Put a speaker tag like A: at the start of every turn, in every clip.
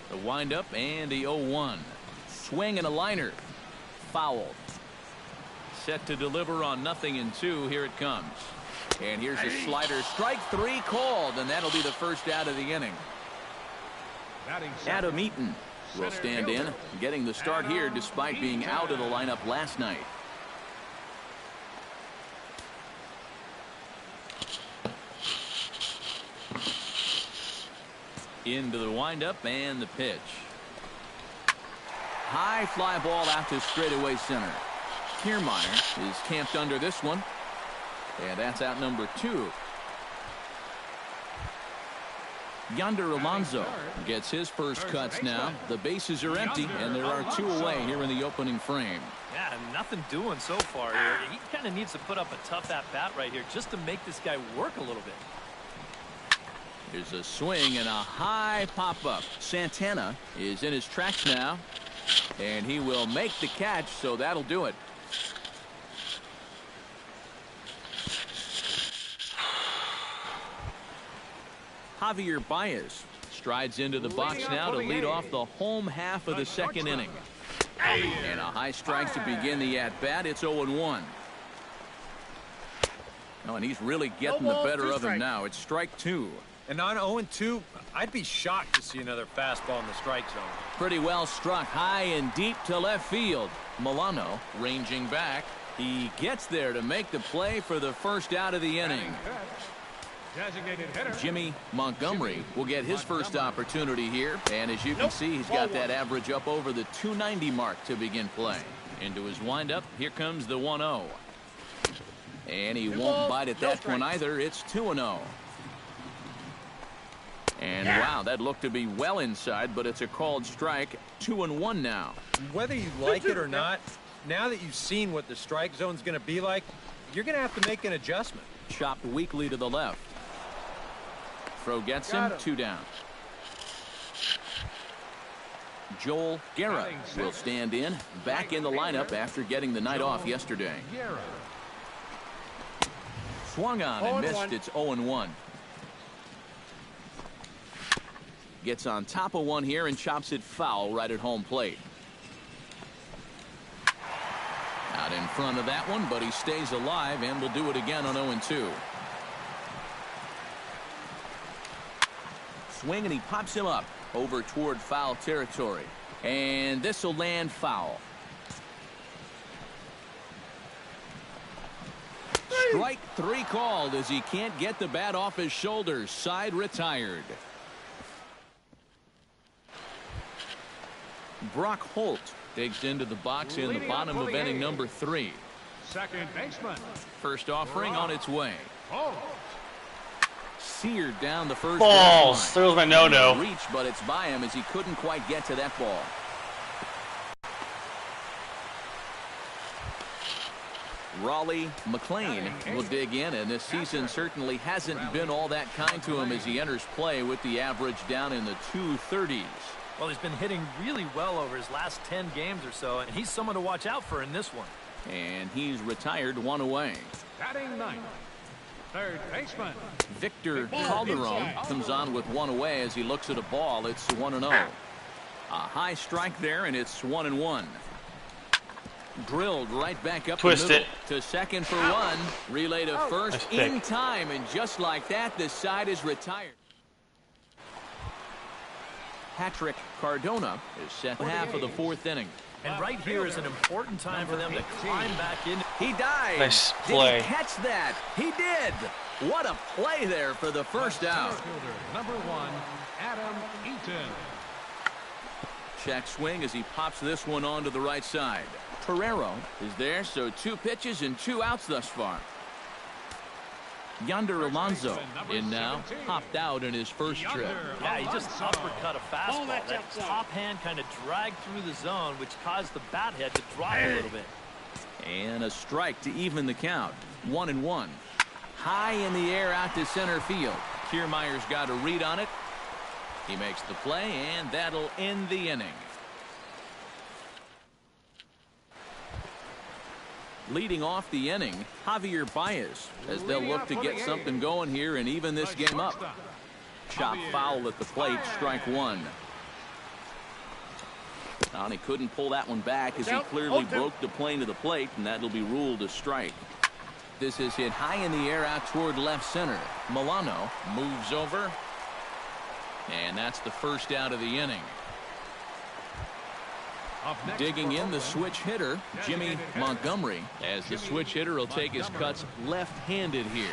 A: The windup and the 0-1. Swing and a liner. Foul. Set to deliver on 0-2. Here it comes. And here's a slider. Strike three called, and that'll be the first out of the inning. Adam Eaton will stand in, getting the start here despite being out of the lineup last night. Into the windup and the pitch. High fly ball out to straightaway center. Kiermaier is camped under this one. And that's out number 2. Yonder Alonso gets his first cuts now. The bases are empty, and there are 2 away here in the opening frame.
B: Yeah, nothing doing so far here. He kind of needs to put up a tough at-bat right here just to make this guy work a little bit.
A: Here's a swing and a high pop-up. Santana is in his tracks now, and he will make the catch, so that'll do it. Javier Baez strides into the box now to lead off the home half of the second inning. And a high strike to begin the at-bat. It's 0-1. Oh, and he's really getting the better of him now. It's strike 2.
C: And on 0-2, I'd be shocked to see another fastball in the strike zone.
A: Pretty well struck high and deep to left field. Milano ranging back. He gets there to make the play for the first out of the inning. Jimmy Montgomery will get his first opportunity here. And as you can see, he's got that average up over the 290 mark to begin play. Into his windup, here comes the 1-0. And he won't bite at that one either. It's 2-0. And wow, that looked to be well inside, but it's a called strike. 2-1 now.
C: Whether you like it or not, now that you've seen what the strike zone's going to be like, you're going to have to make an adjustment.
A: Chopped weakly to the left. Throw gets him. 2 down. Joel Guerra will stand in, back in the lineup after getting the night off yesterday. Swung on and missed. It's 0-1. Gets on top of one here and chops it foul right at home plate. Out in front of that one, but he stays alive and will do it again on 0-2. Swing and he pops him up over toward foul territory. And this will land foul. Strike 3 called as he can't get the bat off his shoulders. Side retired. Brock Holt digs into the box in the bottom of inning number 3.
D: Second baseman.
A: First offering on its way. Seared down the first
E: balls. There was my no-no.
A: Reach, but it's by him as he couldn't quite get to that ball. Raleigh McLean will dig in, and this season certainly hasn't been all that kind to him as he enters play with the average down in the 230s.
B: Well, he's been hitting really well over his last 10 games or so, and he's someone to watch out for in this one.
A: And he's retired 1 away.
D: Batting 9th, third baseman.
A: Victor Calderon comes on with 1 away as he looks at a ball. It's 1-0. A high strike there, and it's 1-1. Drilled right back up
E: Twist
A: the middle
E: it.
A: to second for 1. Relay to first in time, and just like that, the side is retired. Patrick Cardona is set half of the 4th inning.
B: And right here is an important time for them to climb back in.
A: He dives.
E: Nice play.
A: Did he catch that? He did. What a play there for the first out.
D: Number 1, Adam Eaton.
A: Check swing as he pops this one onto the right side. Torrero is there, so 2 pitches and 2 outs thus far. Yonder Alonso in now, hopped out in his first trip.
B: Yeah, he just uppercut a fastball. That top hand kind of dragged through the zone, which caused the bat head to drop a little bit.
A: And a strike to even the count. 1-1. High in the air out to center field. Kiermaier's got a read on it. He makes the play, and that'll end the inning. Leading off the inning, Javier Baez, as they'll look to get something going here and even this game up. Chop foul at the plate, strike 1. And he couldn't pull that one back as he clearly broke the plane to the plate, and that'll be ruled a strike. This is hit high in the air out toward left center. Milano moves over, and that's the first out of the inning. Digging in the switch hitter, Jimmy Montgomery, as the switch hitter will take his cuts left-handed here.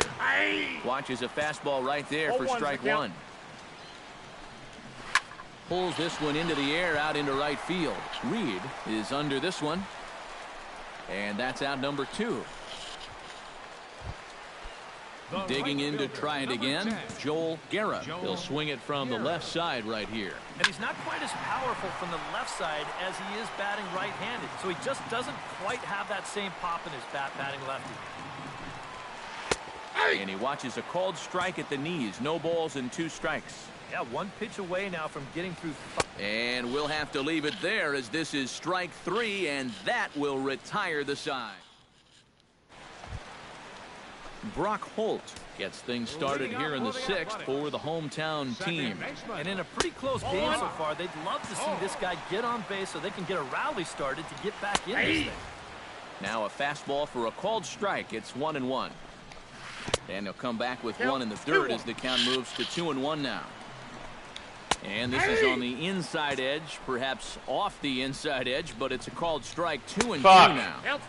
A: Watches a fastball right there for strike one. Pulls this one into the air out into right field. Reed is under this one, and that's out number 2. Digging in to try it again, Joel Guerra. He'll swing it from the left side right here.
B: And he's not quite as powerful from the left side as he is batting right-handed. So he just doesn't quite have that same pop in his bat batting lefty.
A: And he watches a called strike at the knees. No balls and 2 strikes.
B: Yeah, 1 pitch away now from getting through.
A: And we'll have to leave it there as this is strike 3, and that will retire the side. Brock Holt gets things started here in the 6th for the hometown team.
B: And in a pretty close game so far, they'd love to see this guy get on base so they can get a rally started to get back in this thing.
A: Now a fastball for a called strike. It's 1-1. And he'll come back with 1 in the dirt as the count moves to 2-1 now. And this is on the inside edge, perhaps off the inside edge, but it's a called strike. 2-2 now.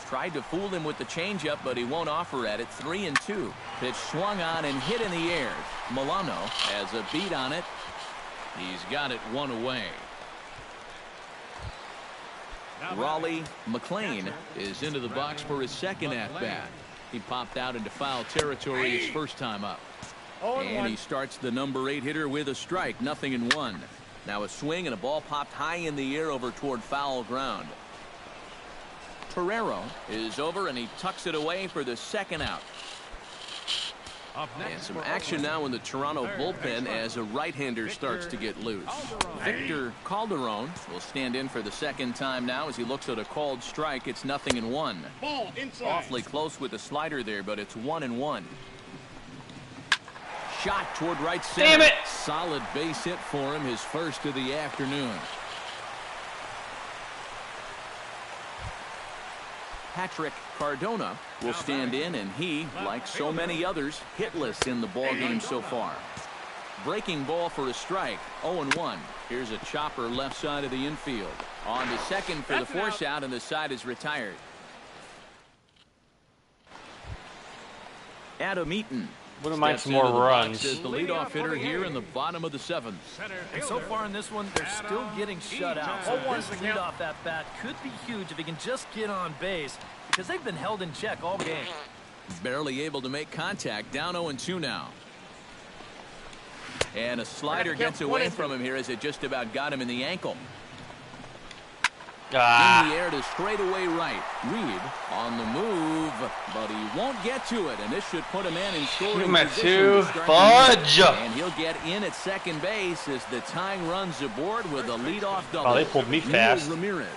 A: Tried to fool him with the changeup, but he won't offer at it. 3-2. Pitch swung on and hit in the air. Milano has a beat on it. He's got it 1 away. Raleigh McLean is into the box for his second at-bat. He popped out into foul territory his first time up. And he starts the number 8 hitter with a strike. 0-1. Now a swing and a ball popped high in the air over toward foul ground. Torrero is over and he tucks it away for the second out. And some action now in the Toronto bullpen as a right-hander starts to get loose. Victor Calderon will stand in for the second time now as he looks at a called strike. It's 0-1. Awfully close with the slider there, but it's 1-1. Shot toward right center.
E: Damn it!
A: Solid base hit for him, his first of the afternoon. Patrick Cardona will stand in, and he, like so many others, hitless in the ballgame so far. Breaking ball for a strike. 0-1. Here's a chopper left side of the infield. On to second for the force out, and the side is retired. Adam Eaton
E: Wouldn't mind some more runs.
A: Is the leadoff hitter here in the bottom of the 7th.
B: And so far in this one, they're still getting shut out. So this leadoff at bat could be huge if he can just get on base, because they've been held in check all game.
A: Barely able to make contact. Down 0-2 now. And a slider gets away from him here as it just about got him in the ankle. In the air to straightaway right. Reed on the move, but he won't get to it, and this should put a man in scoring position.
E: Fudge!
A: And he'll get in at second base as the tying runs aboard with a leadoff double.
E: Oh, they pulled me fast.
A: Ramirez.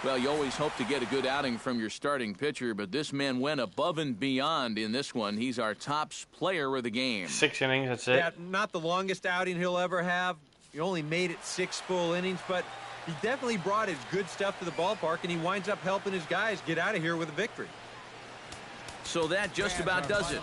A: Well, you always hope to get a good outing from your starting pitcher, but this man went above and beyond in this one. He's our top player of the game.
E: 6 innings, that's it.
C: Yeah, not the longest outing he'll ever have. He only made it 6 full innings, but he definitely brought his good stuff to the ballpark, and he winds up helping his guys get out of here with a victory.
A: So that just about does it.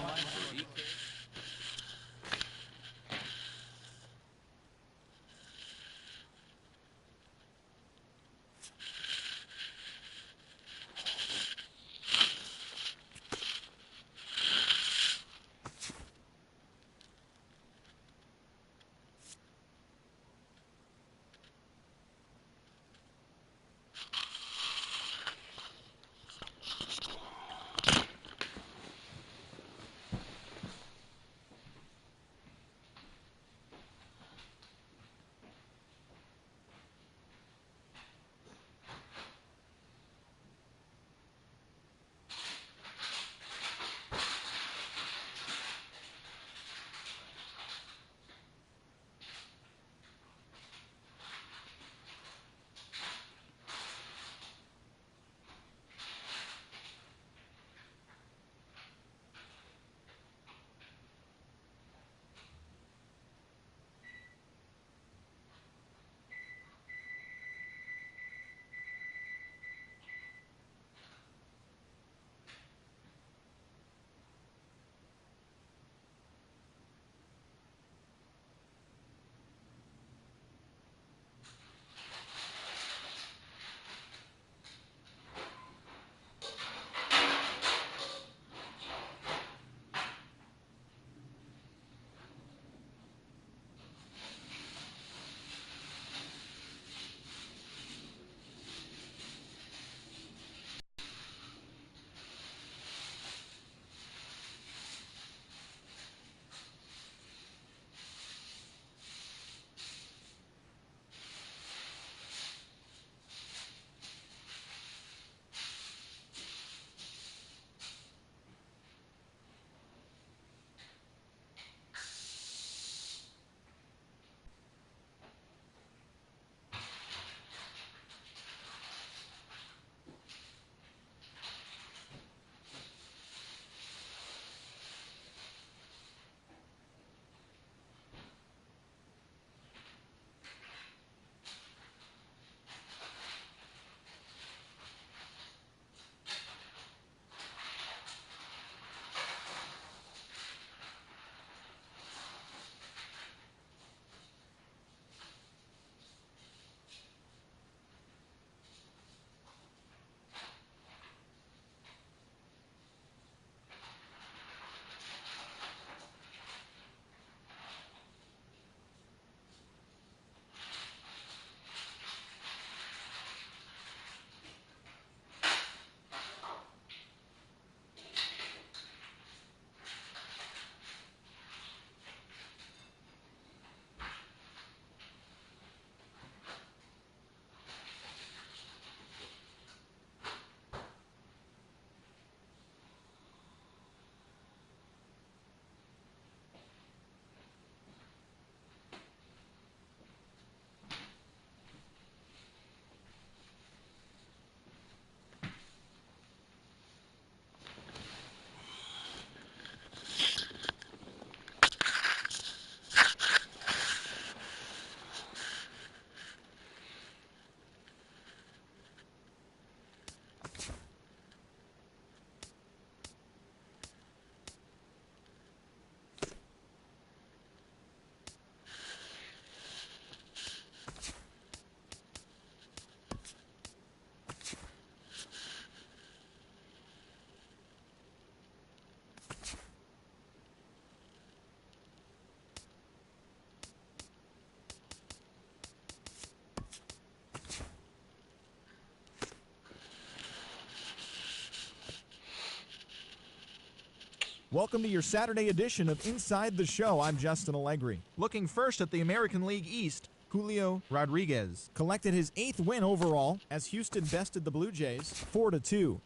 F: Welcome to your Saturday edition of Inside the Show. I'm Justin Allegri. Looking first at the American League East, Julio Rodriguez collected his 8th win overall as Houston bested the Blue Jays 4-2.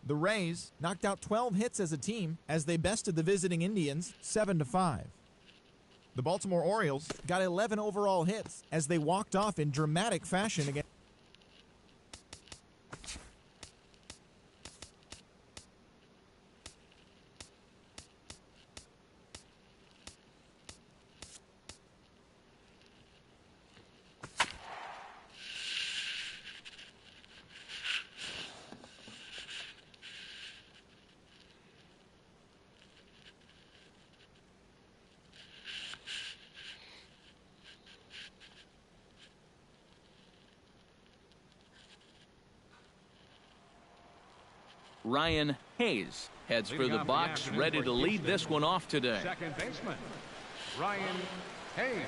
F: The Rays knocked out 12 hits as a team as they bested the visiting Indians 7-5. The Baltimore Orioles got 11 overall hits as they walked off in dramatic fashion against
A: Ryan Hayes heads for the box, ready to lead this one off today.
D: Second baseman, Ryan Hayes.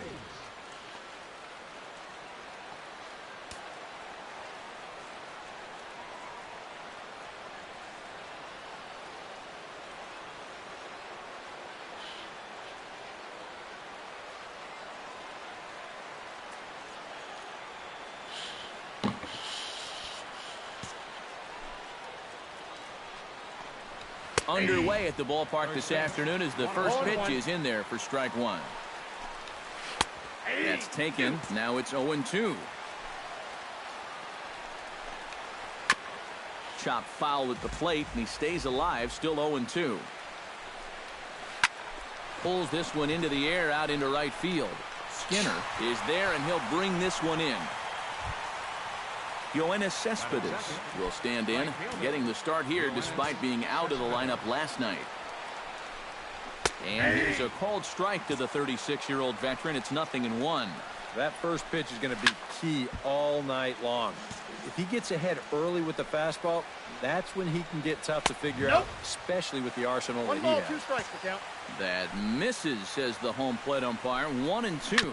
A: Underway at the ballpark this afternoon as the first pitch is in there for strike one. That's taken. Now it's 0-2. Chop foul at the plate, and he stays alive, still 0-2. Pulls this one into the air, out into right field. Skinner is there, and he'll bring this one in. Yoenis Cespedes will stand in, getting the start here despite being out of the lineup last night. And here's a called strike to the 36-year-old veteran. It's 0-1.
C: That first pitch is going to be key all night long. If he gets ahead early with the fastball, that's when he can get tough to figure out, especially with the arsenal that he has.
G: 1 ball, 2 strikes to count.
A: That misses, says the home plate umpire. 1-2.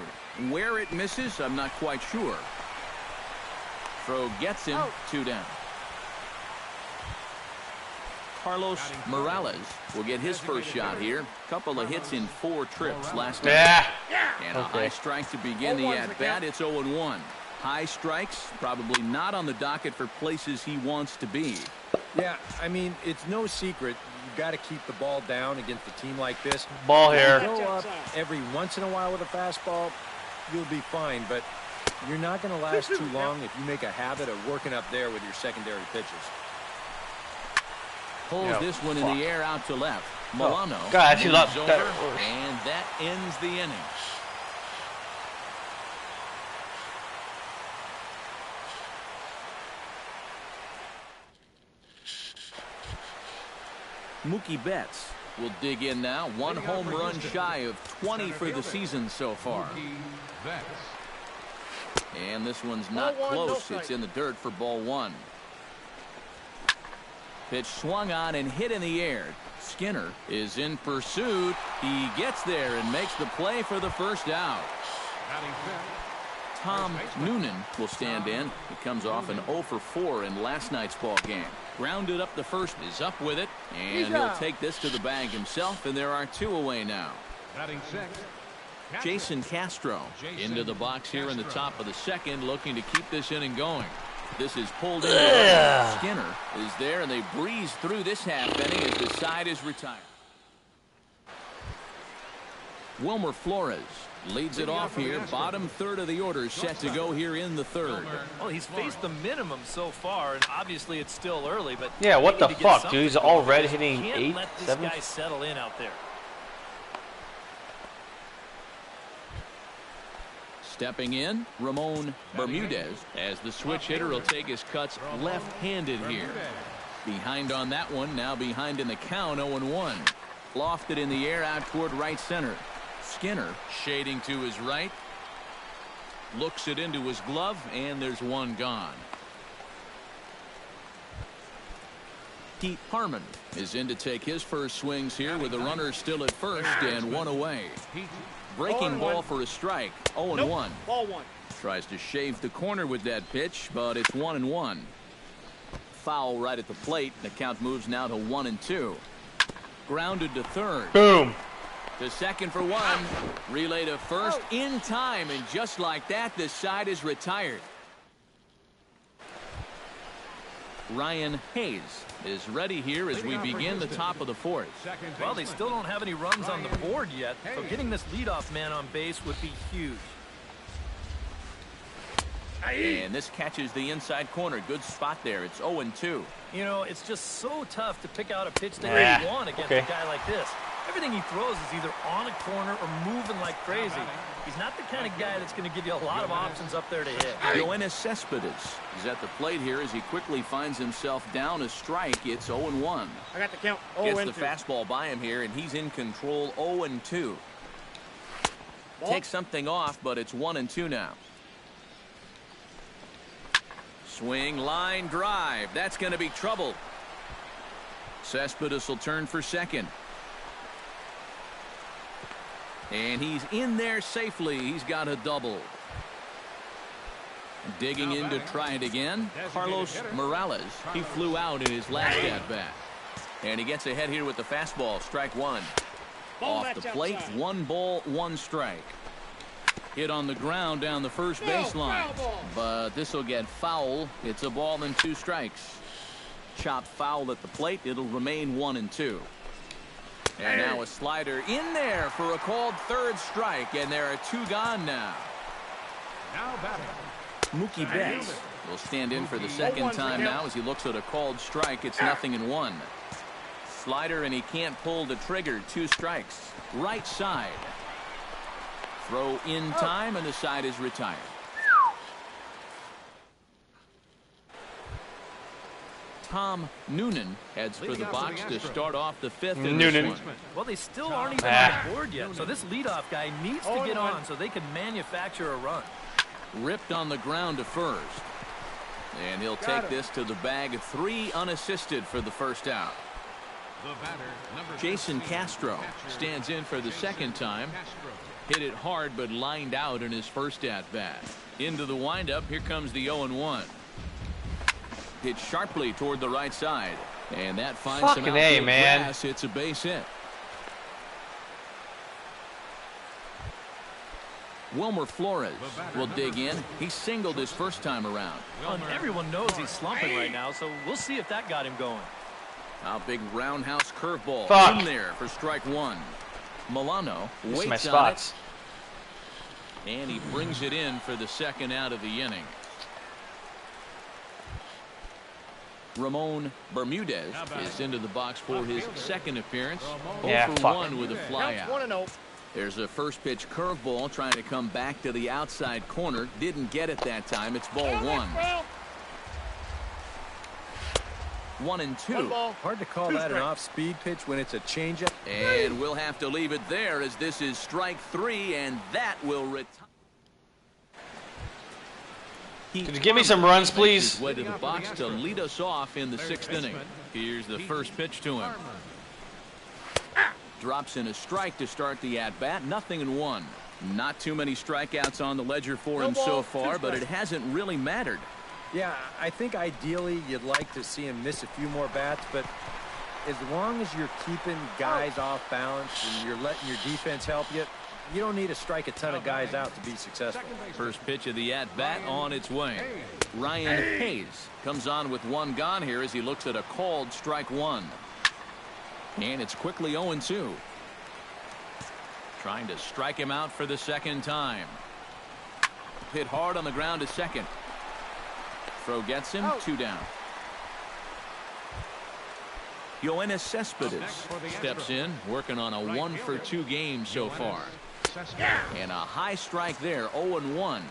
A: Where it misses, I'm not quite sure. Throw gets him. 2 down. Carlos Morales will get his first shot here. Couple of hits in 4 trips last night. And a high strike to begin the at-bat. It's 0-1. High strikes, probably not on the docket for places he wants to be.
C: Yeah, I mean, it's no secret. You've got to keep the ball down against a team like this.
E: Ball here.
C: Go up every once in a while with a fastball, you'll be fine. But you're not going to last too long if you make a habit of working up there with your secondary pitches.
A: Pulls this one in the air out to left. Milano.
E: God, he
A: moves
E: loved
A: over,
E: that.
A: and that ends the inning. Mookie Betts will dig in now. 1 home run shy of 20 for the season so far. And this one's not close. It's in the dirt for ball 1. Pitch swung on and hit in the air. Skinner is in pursuit. He gets there and makes the play for the first out. Tom Noonan will stand in. He comes off an 0 for 4 in last night's ball game. Grounded up the first, is up with it, and he'll take this to the bag himself, and there are 2 away now. Jason Castro into the box here in the top of the second, looking to keep this inning going. This is pulled in. Skinner is there, and they breeze through this half inning as the side is retired. Wilmer Flores leads it off here. Bottom third of the order set to go here in the third.
B: Well, he's faced the minimum so far, and obviously it's still early. But
E: Yeah, what the fuck, dude? He's already hitting
B: can't
E: 8,
B: let this
E: 7.
B: guy settle in out there.
A: Stepping in, Ramon Bermudez, as the switch hitter will take his cuts left-handed here. Behind on that one, now behind in the count, 0-1. Lofted in the air out toward right center. Skinner shading to his right. Looks it into his glove, and there's one gone. Pete Harmon is in to take his first swings here with the runner still at first and 1 away. Breaking ball for a strike. 0-1.
G: Ball 1.
A: Tries to shave the corner with that pitch, but it's 1-1. Foul right at the plate. The count moves now to 1-2. Grounded to third.
E: Boom.
A: To second for one. Relay to first in time, and just like that, the side is retired. Ryan Hayes is ready here as we begin the top of the fourth.
B: Well, they still don't have any runs on the board yet, so getting this leadoff man on base would be huge.
A: And this catches the inside corner. Good spot there. It's 0-2.
B: You know, it's just so tough to pick out a pitch that you want against a guy like this. Everything he throws is either on a corner or moving like crazy. He's not the kind of guy that's going to give you a lot of options up there to hit.
A: Yoenis Cespedes is at the plate here as he quickly finds himself down a strike. It's 0-1.
G: I got the count.
A: Gets the fastball by him here, and he's in control. 0-2. Takes something off, but it's 1-2 now. Swing, line, drive. That's going to be trouble. Cespedes will turn for second. And he's in there safely. He's got a double. Digging in to try it again, Carlos Morales. He flew out in his last at-bat. And he gets ahead here with the fastball. Strike one. Off the plate, 1 ball, 1 strike. Hit on the ground down the first baseline. But this will get foul. It's a ball and 2 strikes. Chopped foul at the plate. It'll remain 1-2. And now a slider in there for a called third strike. And there are 2 gone now.
D: Now batting.
A: Mookie Betts will stand in for the second time now as he looks at a called strike. It's 0-1. Slider, and he can't pull the trigger. 2 strikes. Right side. Throw in time, and the side is retired. Tom Noonan heads for the box to start off the 5th in this one.
B: Well, they still aren't even on the board yet, so this leadoff guy needs to get on so they can manufacture a run.
A: Ripped on the ground to first. And he'll take this to the bag. 3 unassisted for the first out. Jason Castro stands in for the second time. Hit it hard, but lined out in his first at-bat. Into the windup. Here comes the 0-1. Hit sharply toward the right side. And that finds some outfield grass. It's a base hit. Wilmer Flores will dig in. He singled his first time around.
B: And everyone knows he's slumping right now, so we'll see if that got him going.
A: A big roundhouse curveball in there for strike 1. Milano waits on it. And he brings it in for the second out of the inning. Ramon Bermudez is into the box for his second appearance. 0 for 1 with a flyout. There's a first pitch curveball trying to come back to the outside corner. Didn't get it that time. It's ball 1. 1-2.
C: Hard to call that an off-speed pitch when it's a changeup.
A: And we'll have to leave it there as this is strike 3, and that will retire.
E: Could you give me some runs, please?
A: Way to the box to lead us off in the 6th inning. Here's the first pitch to him. Drops in a strike to start the at-bat. 0-1. Not too many strikeouts on the ledger for him so far, but it hasn't really mattered.
C: Yeah, I think ideally you'd like to see him miss a few more bats, but as long as you're keeping guys off balance and you're letting your defense help you, you don't need to strike a ton of guys out to be successful.
A: First pitch of the at-bat on its way. Ryan Hayes comes on with 1 gone here as he looks at a called strike 1. And it's quickly 0-2. Trying to strike him out for the second time. Hit hard on the ground to second. Throw gets him. 2 down. Yoenis Cespedes steps in, working on a 1 for 2 game so far. And a high strike there. 0-1.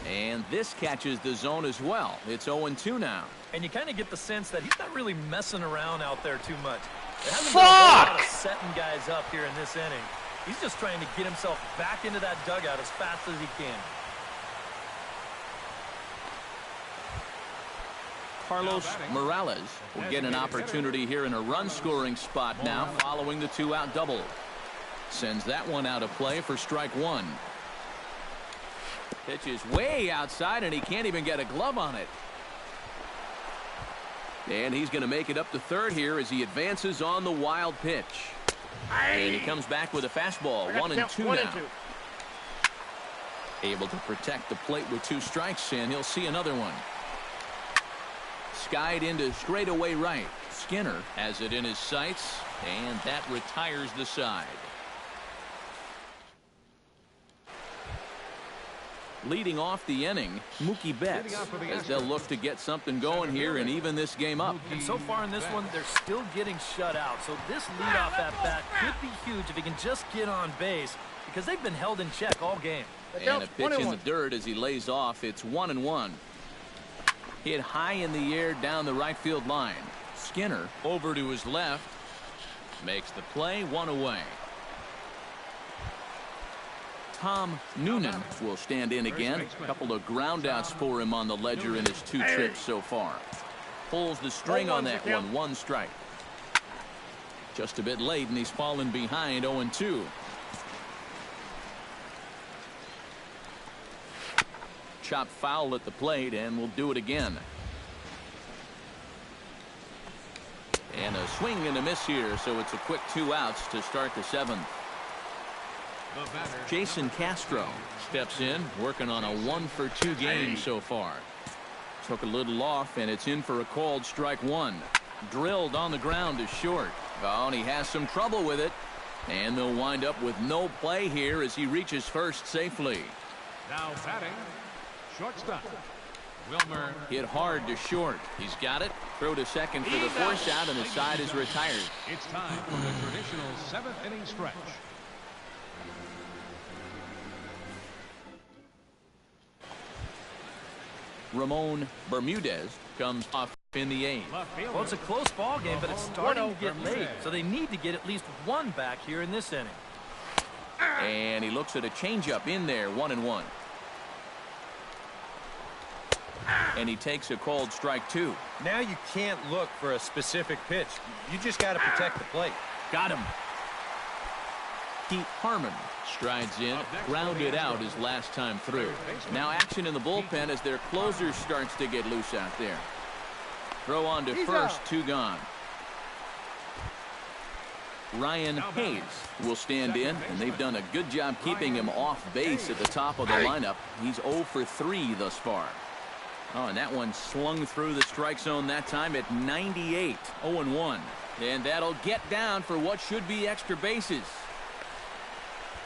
A: And this catches the zone as well. It's 0-2 now.
B: And you kind of get the sense that he's not really messing around out there too much. There hasn't been a whole lot of setting guys up here in this inning. He's just trying to get himself back into that dugout as fast as he can.
A: Carlos Morales will get an opportunity here in a run-scoring spot now following the 2-out double. Sends that one out of play for strike 1. Pitch is way outside, and he can't even get a glove on it. And he's going to make it up to third here as he advances on the wild pitch. And he comes back with a fastball. 1-2 now. Able to protect the plate with 2 strikes, and he'll see another one. Skied into straightaway right. Skinner has it in his sights, and that retires the side. Leading off the inning, Mookie Betts, as they'll look to get something going here and even this game up.
B: And so far in this one, they're still getting shut out. So this leadoff at bat could be huge if he can just get on base, because they've been held in check all game.
A: And a pitch in the dirt as he lays off. It's 1-1. Hit high in the air down the right field line. Skinner over to his left. Makes the play, 1 away. Tom Noonan will stand in again. A couple of groundouts for him on the ledger in his 2 trips so far. Pulls the string on that one. 1 strike. Just a bit late, and he's fallen behind 0-2. Chop foul at the plate, and we'll do it again. And a swing and a miss here, so it's a quick 2 outs to start the 7th. Jason Castro steps in, working on a 1-for-2 game so far. Took a little off, and it's in for a called strike 1. Drilled on the ground to short. Oh, and he has some trouble with it. And they'll wind up with no play here as he reaches first safely.
D: Now batting, shortstop, Wilmer.
A: Hit hard to short. He's got it. Throw to second for the force out, and the side is retired.
D: It's time for the traditional 7th inning stretch.
A: Ramon Bermudez comes off in the 8th.
B: Well, it's a close ball game, but it's starting to get late, so they need to get at least 1 back here in this inning.
A: And he looks at a changeup in there, 1-1. And he takes a called strike 2.
C: Now you can't look for a specific pitch. You just got to protect the plate.
A: Got him. Pete Harmon strides in, grounded out his last time through. Now action in the bullpen as their closer starts to get loose out there. Throw on to first, 2 gone. Ryan Hayes will stand in, and they've done a good job keeping him off base at the top of the lineup. He's 0 for 3 thus far. Oh, and that one slung through the strike zone that time at 98, 0-1. And that'll get down for what should be extra bases.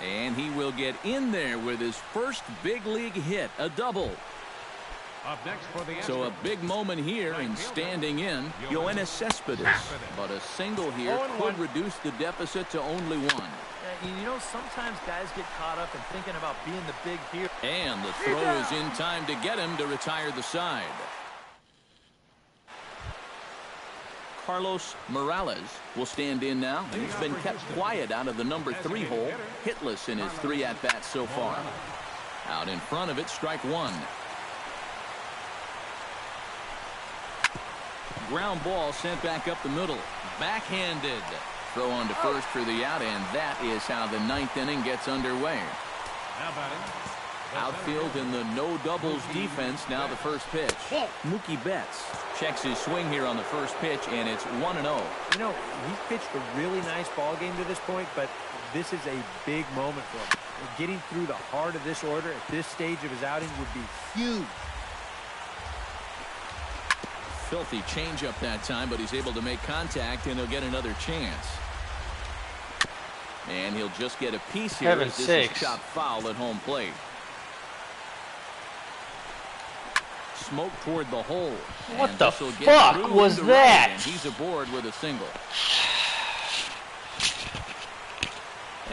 A: And he will get in there with his first big league hit, a double.
D: Up next for the
A: so a big moment here in standing in, Yoenis Cespedes. But a single here could reduce the deficit to only 1.
B: You know, sometimes guys get caught up in thinking about being the big hero.
A: And the throw is in time to get him to retire the side. Carlos Morales will stand in now. He's been kept quiet out of the number 3 hole. Hitless in his 3 at-bats so far. Out in front of it, strike 1. Ground ball sent back up the middle. Backhanded. Throw on to first for the out, and that is how the 9th inning gets underway. Outfield in the no doubles defense. Now the first pitch. Mookie Betts checks his swing here on the first pitch, and it's 1-0.
C: You know, he's pitched a really nice ball game to this point, but this is a big moment for him. Getting through the heart of this order at this stage of his outing would be huge.
A: Filthy changeup that time, but he's able to make contact, and he'll get another chance. And he'll just get a piece here as this is chopped foul at home plate. Smoke toward the hole.
E: What the fuck was that?
A: And he's aboard with a single.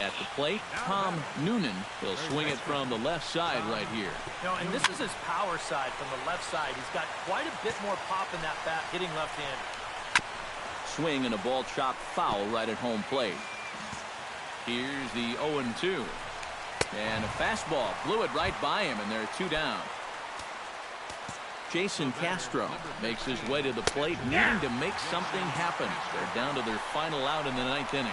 A: At the plate, Tom Noonan will swing it from the left side right here.
B: You know, and this is his power side from the left side. He's got quite a bit more pop in that bat, hitting left-handed.
A: Swing and a ball chopped foul right at home plate. Here's the 0-2. And a fastball blew it right by him, and there are 2 down. Jason Castro makes his way to the plate, needing to make something happen. They're down to their final out in the 9th inning.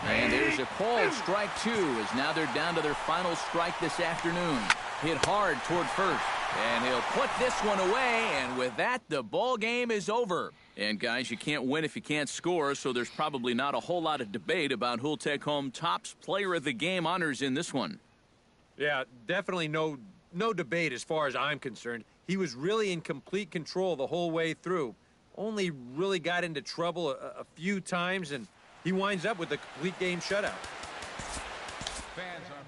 A: And there's a called strike 2 as now they're down to their final strike this afternoon. Hit hard toward first. And he'll put this one away, and with that, the ball game is over. And, guys, you can't win if you can't score, so there's probably not a whole lot of debate about who'll take home Topps Player of the Game honors in this one.
C: Yeah, definitely no debate as far as I'm concerned. He was really in complete control the whole way through. Only really got into trouble a few times, and he winds up with a complete game shutout.
D: Fans are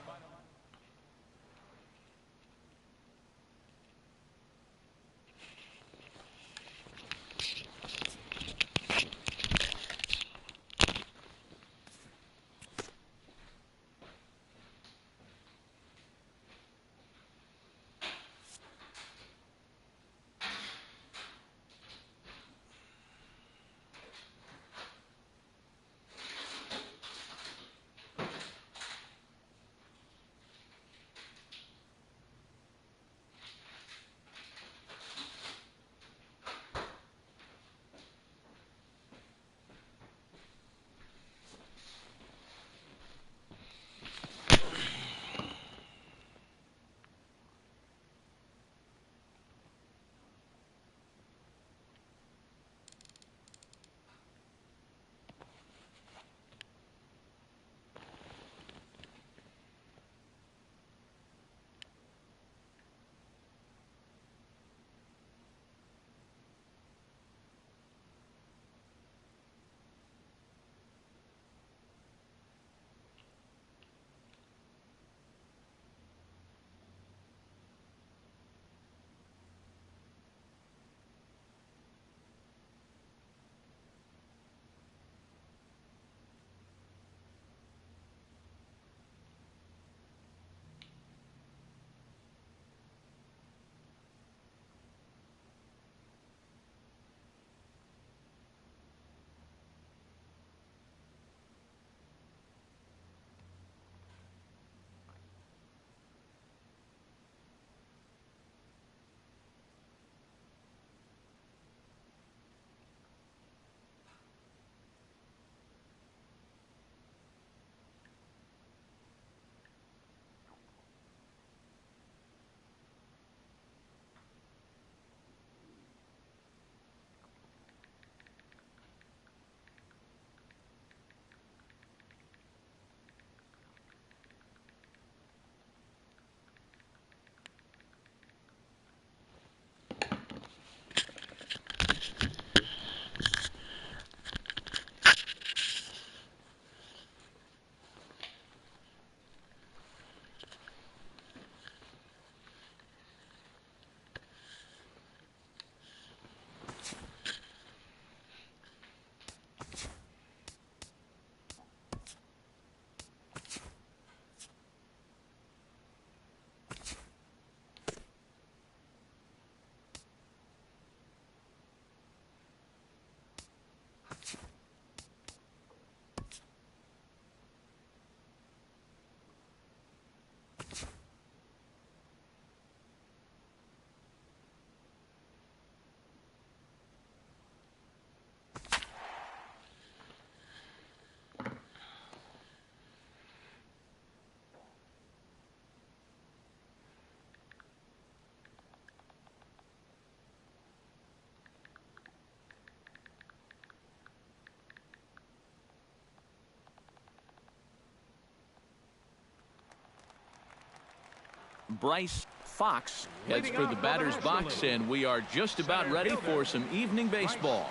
A: Bryce Fox heads for the batter's box, and we are just about ready for some evening baseball.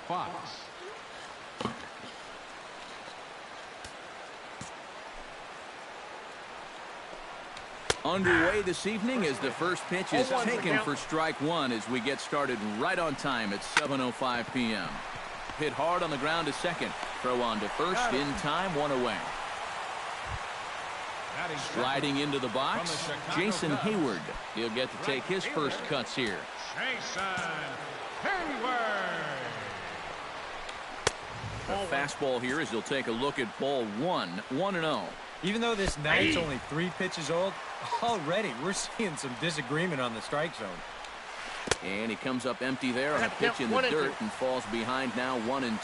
D: Fox.
A: Underway this evening as the first pitch is taken for strike one as we get started right on time at 7:05 p.m. Hit hard on the ground to second. Throw on to first in time, one away. Sliding into the box, Jason Hayward. He'll get to take his first cuts here.
D: Jason Hayward.
A: A fastball here as he'll take a look at ball one, 1-0.
C: Even though this night's only 3 pitches old, already we're seeing some disagreement on the strike zone.
A: And he comes up empty there on a pitch in the dirt and falls behind now 1-2.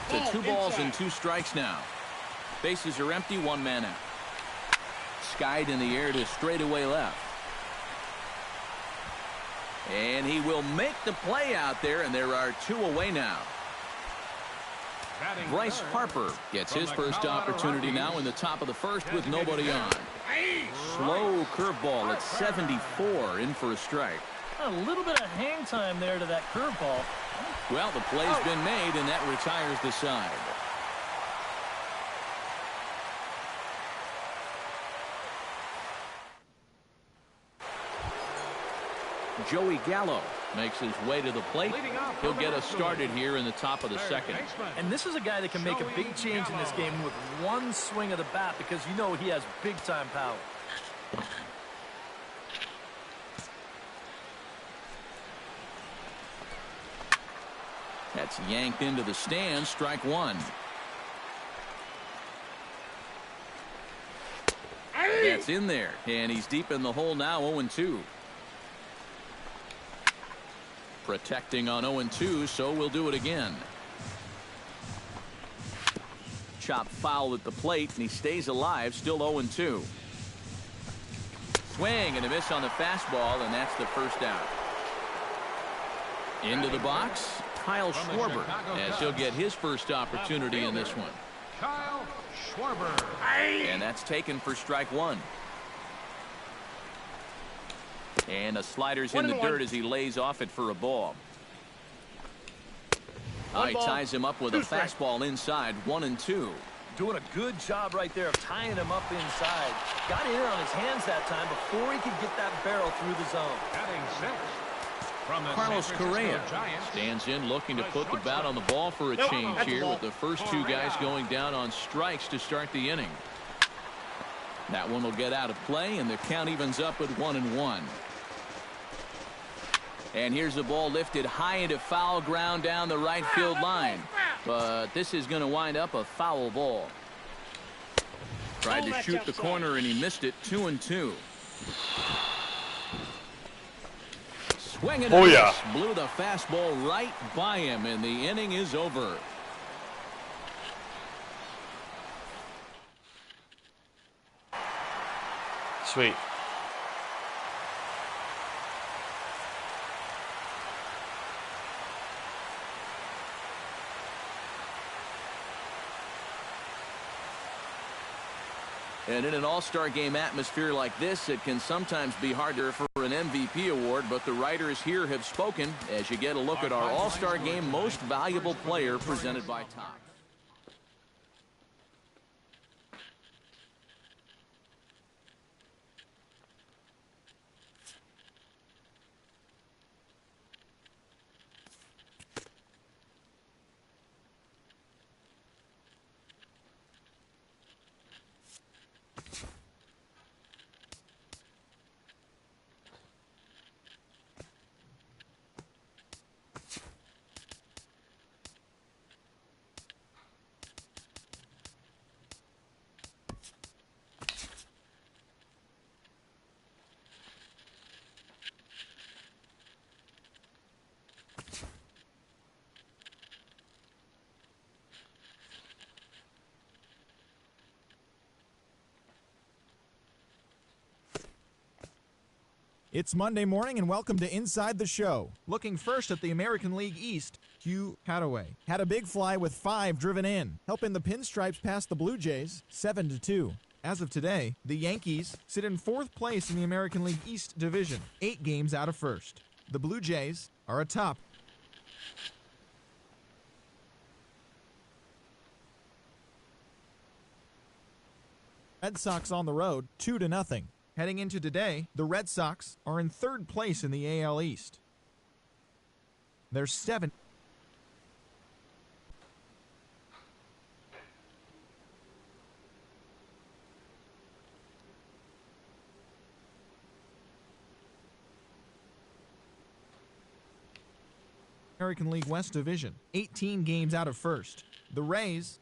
A: To 2 balls and 2 strikes now. Bases are empty, 1 man out. Skied in the air to straightaway left. And he will make the play out there, and there are 2 away now. Bryce Harper gets his first opportunity now in the top of the first with nobody on. Slow curveball at 74 in for a strike.
B: A little bit of hang time there to that curveball.
A: Well, the play's been made, and that retires the side. Joey Gallo makes his way to the plate. He'll get us started here in the top of the second.
B: And this is a guy that can make a big change in this game with one swing of the bat because you know he has big-time power.
A: That's yanked into the stand, strike 1. That's in there, and he's deep in the hole now, 0-2. Protecting on 0-2, so we'll do it again. Chop foul at the plate, and he stays alive, still 0-2. Swing and a miss on the fastball, and that's the first out. Into the box, Kyle Schwarber, as he'll get his first opportunity in this one.
D: Kyle Schwarber.
A: And that's taken for strike 1. And the slider's in the dirt as he lays off it for a ball. He ties him up with a fastball inside, 1-2.
B: Doing a good job right there of tying him up inside. Got in on his hands that time before he could get that barrel through the zone.
D: Batting 6. From the
A: Carlos
D: San Francisco
A: Correa
D: Giants,
A: stands in looking to put the bat on the ball for a change here with the first 2 guys going down on strikes to start the inning. That one will get out of play, and the count evens up at 1-1. And here's the ball lifted high into foul ground down the right field line. But this is going to wind up a foul ball. Tried to shoot the corner, and he missed it, 2-2. Swing and a miss. Blew the fastball right by him, and the inning is over.
E: Sweet.
A: And in an all-star game atmosphere like this, it can sometimes be harder for an MVP award, but the writers here have spoken as you get a look at our all-star game most valuable player presented by Top.
F: It's Monday morning, and welcome to Inside the Show. Looking first at the American League East, Hugh Hadaway had a big fly with 5 driven in, helping the Pinstripes pass the Blue Jays 7-2. As of today, the Yankees sit in 4th place in the American League East division, 8 games out of first. The Blue Jays are atop. Red Sox on the road, 2-0. Heading into today, the Red Sox are in 3rd place in the AL East. There's 7. American League West Division, 18 games out of first. The Rays